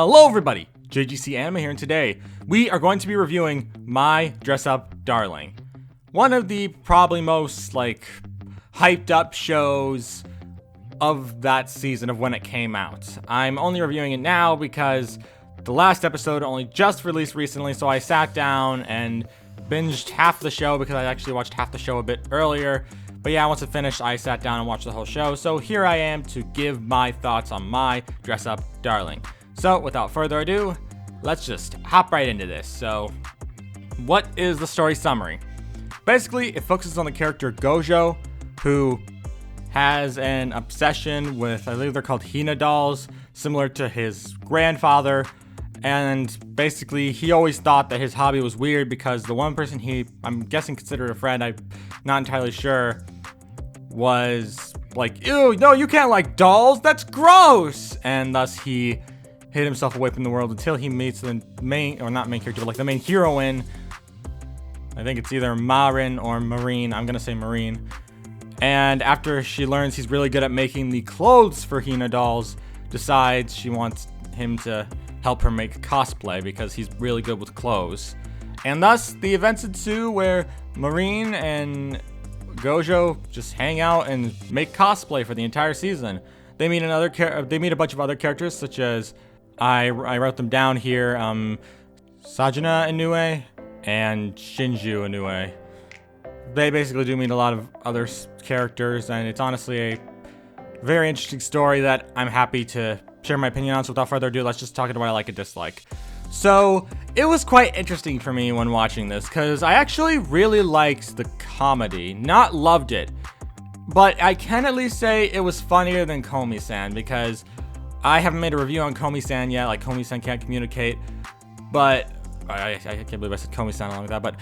Hello everybody, JGC Anime here, and today we are going to be reviewing My Dress Up Darling. One of the probably most, hyped up shows of that season of when it came out. I'm only reviewing it now because the last episode only just released recently, so I sat down and binged half the show because I actually watched half the show a bit earlier. But yeah, once it finished, I sat down and watched the whole show. So here I am to give my thoughts on My Dress Up Darling. So without further ado, let's just hop right into this. So what is the story summary? Basically, it focuses on the character Gojo, who has an obsession with, I believe they're called Hina dolls, similar to his grandfather. And basically, he always thought that his hobby was weird because the one person he, I'm guessing, considered a friend, I'm not entirely sure, was like, ew, no, you can't like dolls, that's gross! And thus he hid himself away from the world until he meets the main, or not main character, but like the main heroine. I think it's either Marin or Marine, I'm gonna say Marine. And after she learns he's really good at making the clothes for Hina dolls, decides she wants him to help her make cosplay because he's really good with clothes. And thus the events ensue where Marine and Gojo just hang out and make cosplay for the entire season. They meet a bunch of other characters, such as I wrote them down here, Sajuna Inoue and Shinju Inoue. They basically do meet a lot of other characters, and it's honestly a very interesting story that I'm happy to share my opinion on. So without further ado, let's just talk about what I like and dislike. So it was quite interesting for me when watching this because I actually really liked the comedy. Not loved it, but I can at least say it was funnier than Komi-san because I haven't made a review on Komi-san yet. Like, Komi-san can't communicate, but I can't believe I said Komi-san along with that, but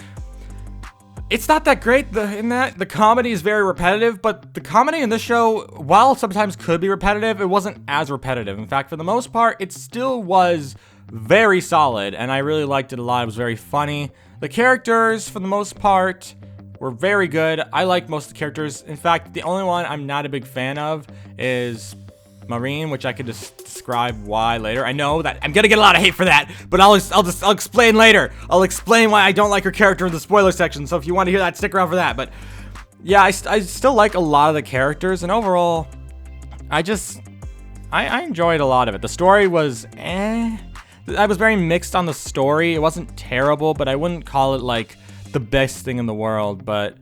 it's not that great. The comedy is very repetitive, but the comedy in this show, while sometimes could be repetitive, it wasn't as repetitive. In fact, for the most part, it still was very solid, and I really liked it a lot. It was very funny. The characters, for the most part, were very good. I like most of the characters. In fact, the only one I'm not a big fan of is Marine, which I could just describe why later. I know that I'm gonna get a lot of hate for that, but I'll explain later. I'll explain why I don't like her character in the spoiler section, so if you want to hear that, stick around for that. But yeah, I still like a lot of the characters, and overall, I enjoyed a lot of it. The story was I was very mixed on the story. It wasn't terrible, but I wouldn't call it like the best thing in the world. But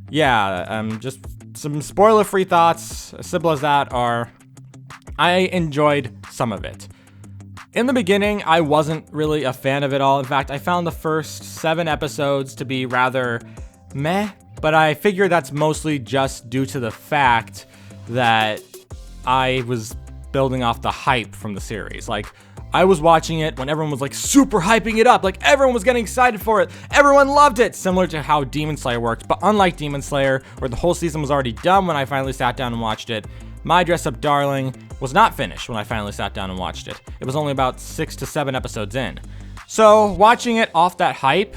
yeah, just some spoiler-free thoughts, as simple as that, are I enjoyed some of it. In the beginning, I wasn't really a fan of it all. In fact, I found the first 7 episodes to be rather meh, but I figure that's mostly just due to the fact that I was building off the hype from the series. Like, I was watching it when everyone was like super hyping it up, like everyone was getting excited for it, everyone loved it, similar to how Demon Slayer worked. But unlike Demon Slayer, where the whole season was already done when I finally sat down and watched it, My Dress Up Darling was not finished when I finally sat down and watched it. It was only about 6 to 7 episodes in. So watching it off that hype,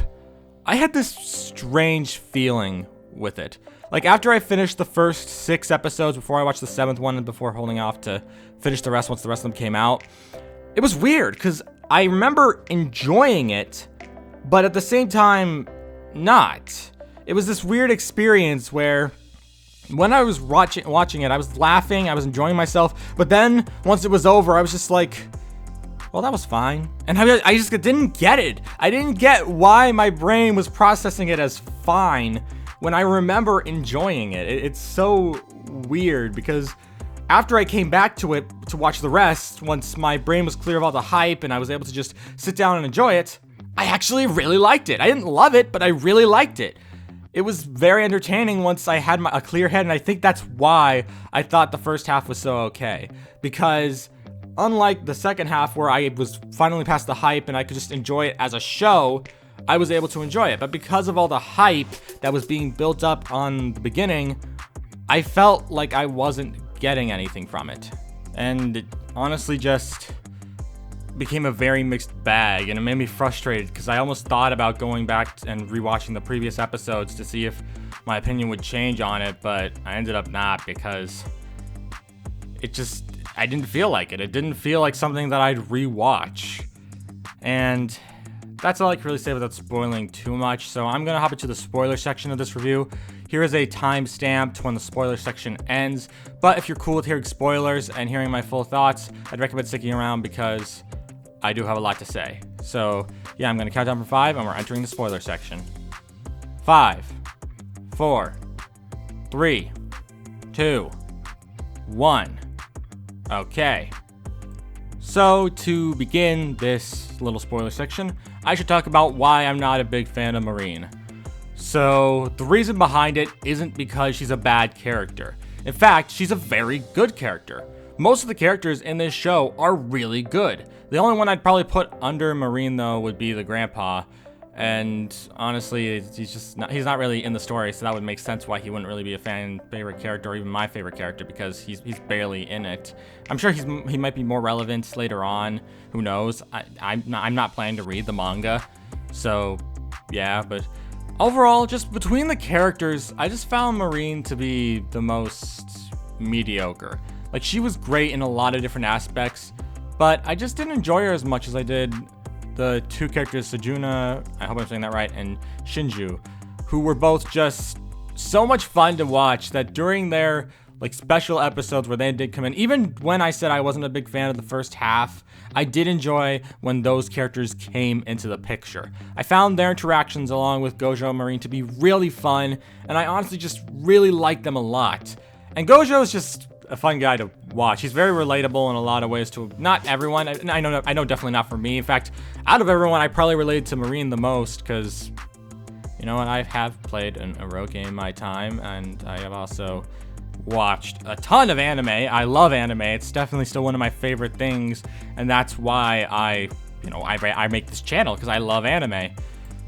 I had this strange feeling with it. Like, after I finished the first 6 episodes, before I watched the 7th one, and before holding off to finish the rest once the rest of them came out, it was weird because I remember enjoying it, but at the same time, not. It was this weird experience where when I was watching it, I was laughing, I was enjoying myself, but then once it was over, I was just like, well, that was fine. And I just didn't get it. I didn't get why my brain was processing it as fine when I remember enjoying it. It's so weird because after I came back to it to watch the rest, once my brain was clear of all the hype and I was able to just sit down and enjoy it, I actually really liked it. I didn't love it, but I really liked it. It was very entertaining once I had a clear head, and I think that's why I thought the first half was so okay. Because unlike the second half where I was finally past the hype and I could just enjoy it as a show, I was able to enjoy it. But because of all the hype that was being built up on the beginning, I felt like I wasn't getting anything from it. And it honestly just became a very mixed bag, and it made me frustrated because I almost thought about going back and rewatching the previous episodes to see if my opinion would change on it, but I ended up not because it just, I didn't feel like it. It didn't feel like something that I'd rewatch. And that's all I can really say without spoiling too much. So I'm going to hop into the spoiler section of this review. Here is a timestamp to when the spoiler section ends. But if you're cool with hearing spoilers and hearing my full thoughts, I'd recommend sticking around because I do have a lot to say. So yeah, I'm going to count down from 5 and we're entering the spoiler section. 5, 4, 3, 2, 1. Okay. So to begin this little spoiler section, I should talk about why I'm not a big fan of Marine. So the reason behind it isn't because she's a bad character. In fact, she's a very good character. Most of the characters in this show are really good. The only one I'd probably put under Marine though would be the grandpa. And honestly, he's not really in the story, so that would make sense why he wouldn't really be a favorite character or even my favorite character because he's barely in it. I'm sure he might be more relevant later on. Who knows? I'm not planning to read the manga, so yeah. But overall, just between the characters, I just found Marine to be the most mediocre. Like, she was great in a lot of different aspects, but I just didn't enjoy her as much as I did the two characters, Sejuna, I hope I'm saying that right, and Shinju, who were both just so much fun to watch that during their like special episodes where they did come in, even when I said I wasn't a big fan of the first half, I did enjoy when those characters came into the picture. I found their interactions along with Gojo and Marine to be really fun, and I honestly just really liked them a lot. And Gojo is just a fun guy to watch. He's very relatable in a lot of ways to not everyone. I know definitely not for me. In fact, out of everyone, I probably related to Marine the most because, you know what, I have played a rogue game in my time, and I have also watched a ton of anime. I love anime. It's definitely still one of my favorite things, and that's why I make this channel, because I love anime.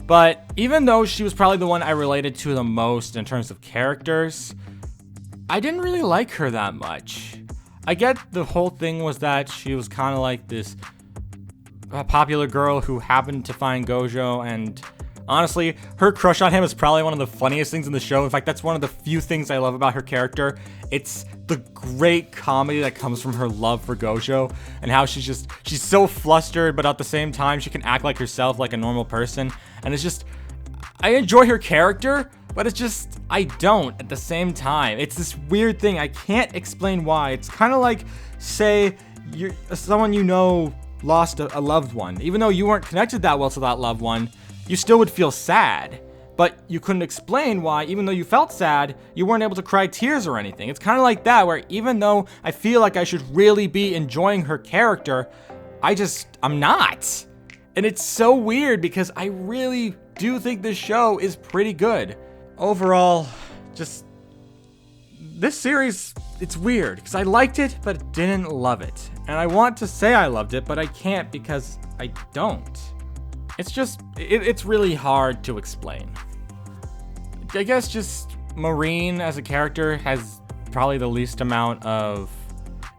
But even though she was probably the one I related to the most in terms of characters, I didn't really like her that much. I get the whole thing was that she was kind of like this popular girl who happened to find Gojo, and honestly, her crush on him is probably one of the funniest things in the show. In fact, that's one of the few things I love about her character. It's the great comedy that comes from her love for Gojo and how she's so flustered, but at the same time, she can act like herself, like a normal person. And it's just, I enjoy her character, but it's just, I don't at the same time. It's this weird thing. I can't explain why. It's kind of like, say, someone you know lost a loved one. Even though you weren't connected that well to that loved one, you still would feel sad. But you couldn't explain why, even though you felt sad, you weren't able to cry tears or anything. It's kind of like that, where even though I feel like I should really be enjoying her character, I'm not. And it's so weird because I really do think this show is pretty good. Overall, just this series, it's weird because I liked it but didn't love it. And I want to say I loved it, but I can't because I don't. It's just, it's really hard to explain. I guess just Marine as a character has probably the least amount of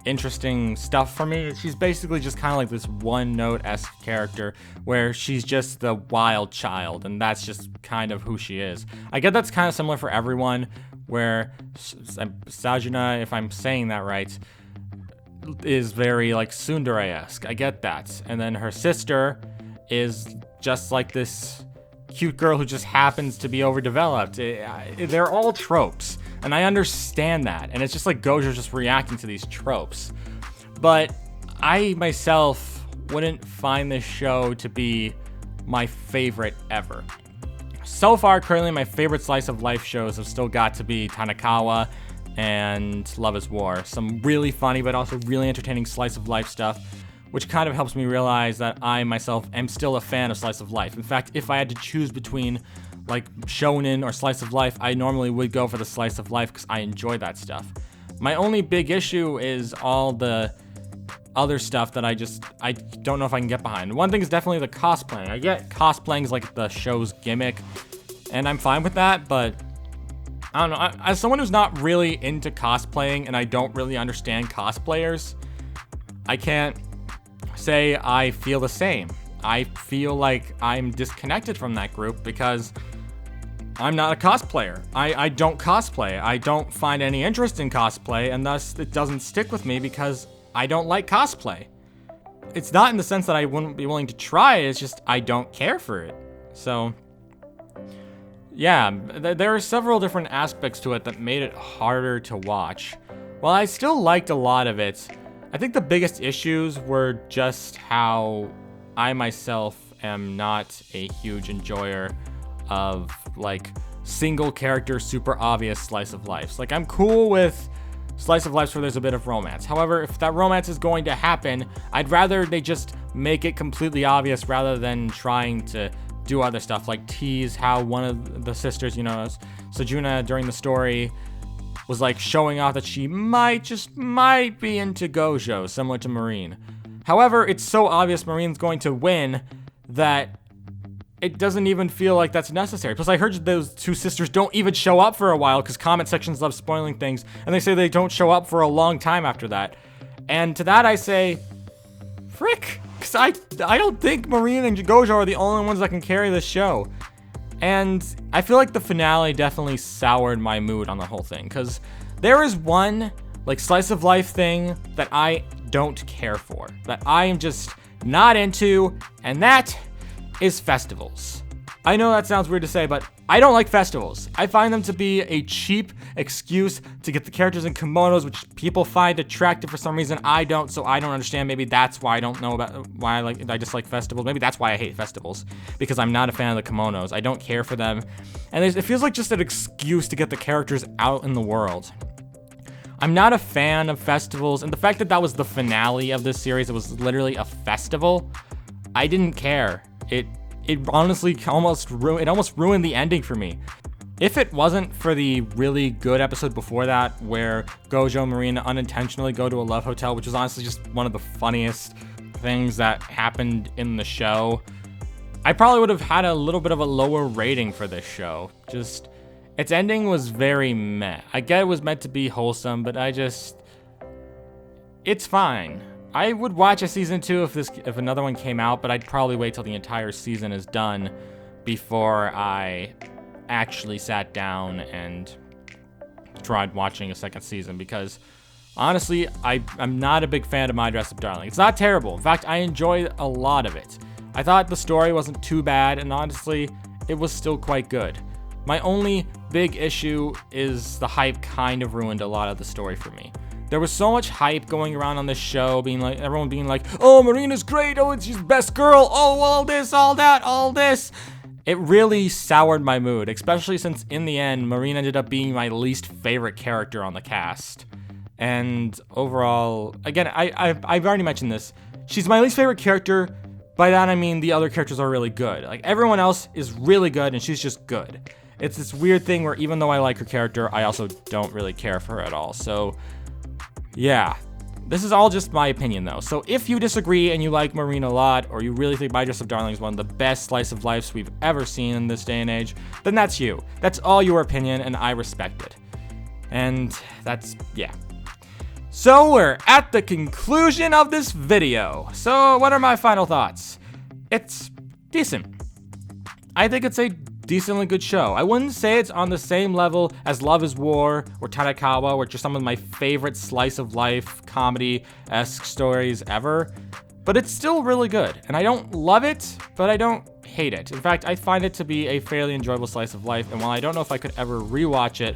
interesting stuff for me. She's basically just kind of like this one-note-esque character where she's just the wild child, and that's just kind of who she is. I get that's kind of similar for everyone, where Sejuna, if I'm saying that right, is very like tsundere-esque. I get that. And then her sister is just like this cute girl who just happens to be overdeveloped. They're all tropes, and I understand that. And it's just like Gojo's just reacting to these tropes. But I myself wouldn't find this show to be my favorite ever. So far, currently, my favorite slice of life shows have still got to be Tanakawa and Love is War. Some really funny but also really entertaining slice of life stuff, which kind of helps me realize that I myself am still a fan of slice of life. In fact, if I had to choose between like shonen or slice of life, I normally would go for the slice of life because I enjoy that stuff. My only big issue is all the other stuff that I don't know if I can get behind. One thing is definitely the cosplaying. I get cosplaying is like the show's gimmick, and I'm fine with that, but I don't know. As someone who's not really into cosplaying and I don't really understand cosplayers, I can't say I feel the same. I feel like I'm disconnected from that group because I'm not a cosplayer. I don't cosplay. I don't find any interest in cosplay, and thus it doesn't stick with me because I don't like cosplay. It's not in the sense that I wouldn't be willing to try it, it's just I don't care for it. So, yeah, there are several different aspects to it that made it harder to watch. While I still liked a lot of it, I think the biggest issues were just how I myself am not a huge enjoyer of, like, single character, super obvious slice of life. Like, I'm cool with slice of life where there's a bit of romance. However, if that romance is going to happen, I'd rather they just make it completely obvious rather than trying to do other stuff, like tease how one of the sisters, Sejuna, during the story was like showing off that she might be into Gojo, similar to Marine. However, it's so obvious Marine's going to win that it doesn't even feel like that's necessary. Plus, I heard those two sisters don't even show up for a while because comment sections love spoiling things, and they say they don't show up for a long time after that. And to that I say, frick, because I don't think Marine and Gojo are the only ones that can carry this show. And I feel like the finale definitely soured my mood on the whole thing, because there is one, like, slice of life thing that I don't care for, that I am just not into, and that is festivals. I know that sounds weird to say, but I don't like festivals. I find them to be a cheap excuse to get the characters in kimonos, which people find attractive for some reason. I don't, so I don't understand. Maybe that's why I don't know about why I dislike festivals. Maybe that's why I hate festivals, because I'm not a fan of the kimonos. I don't care for them, and it feels like just an excuse to get the characters out in the world. I'm not a fan of festivals, and the fact that that was the finale of this series, it was literally a festival, I didn't care. It honestly almost ruined the ending for me. If it wasn't for the really good episode before that, where Gojo and Marine unintentionally go to a love hotel, which was honestly just one of the funniest things that happened in the show, I probably would have had a little bit of a lower rating for this show. Just, its ending was very meh. I get it was meant to be wholesome, but it's fine. I would watch a season 2 if another one came out, but I'd probably wait till the entire season is done before I actually sat down and tried watching a second season, because honestly, I'm not a big fan of My Dress Up Darling. It's not terrible. In fact, I enjoyed a lot of it. I thought the story wasn't too bad, and honestly, it was still quite good. My only big issue is the hype kind of ruined a lot of the story for me. There was so much hype going around on this show, everyone being like, oh, Marina's great, oh, she's the best girl, oh, all this, all that, all this. It really soured my mood, especially since in the end, Marina ended up being my least favorite character on the cast. And overall, again, I've already mentioned this, she's my least favorite character. By that I mean the other characters are really good. Like, everyone else is really good and she's just good. It's this weird thing where even though I like her character, I also don't really care for her at all. So yeah, this is all just my opinion though. So if you disagree and you like Marine a lot, or you really think My Dress Up Darling is one of the best slice of lives we've ever seen in this day and age, then that's you. That's all your opinion, and I respect it. And yeah. So we're at the conclusion of this video. So what are my final thoughts? It's decent. I think it's a decently good show. I wouldn't say it's on the same level as Love is War or Tarakawa, which are some of my favorite slice of life comedy-esque stories ever, but it's still really good. And I don't love it, but I don't hate it. In fact, I find it to be a fairly enjoyable slice of life, and while I don't know if I could ever rewatch it,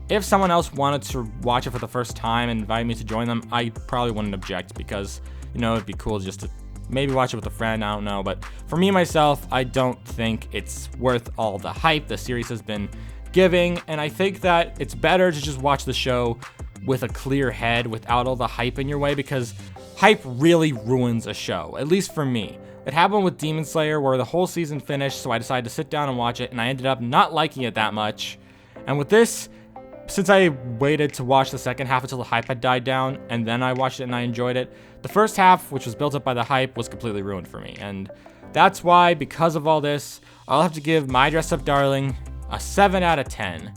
if someone else wanted to watch it for the first time and invite me to join them, I probably wouldn't object, because, it'd be cool just to maybe watch it with a friend, I don't know. But for me, myself, I don't think it's worth all the hype the series has been giving. And I think that it's better to just watch the show with a clear head without all the hype in your way, because hype really ruins a show, at least for me. It happened with Demon Slayer, where the whole season finished, so I decided to sit down and watch it, and I ended up not liking it that much. And with this, since I waited to watch the second half until the hype had died down, and then I watched it and I enjoyed it, the first half, which was built up by the hype, was completely ruined for me. And that's why, because of all this, I'll have to give My Dress Up Darling a 7 out of 10.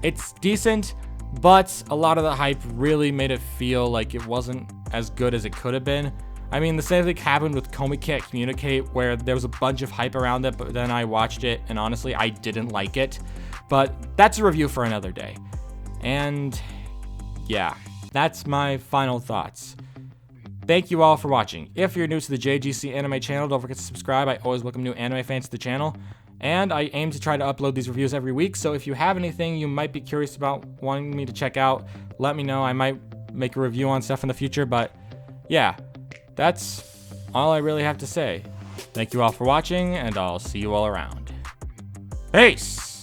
It's decent, but a lot of the hype really made it feel like it wasn't as good as it could have been. I mean, the same thing happened with Komi Can't Communicate, where there was a bunch of hype around it, but then I watched it, and honestly, I didn't like it. But that's a review for another day. And yeah, that's my final thoughts. Thank you all for watching. If you're new to the JGC Anime channel, don't forget to subscribe. I always welcome new anime fans to the channel. And I aim to try to upload these reviews every week, so if you have anything you might be curious about wanting me to check out, let me know. I might make a review on stuff in the future, but yeah, that's all I really have to say. Thank you all for watching, and I'll see you all around. Peace!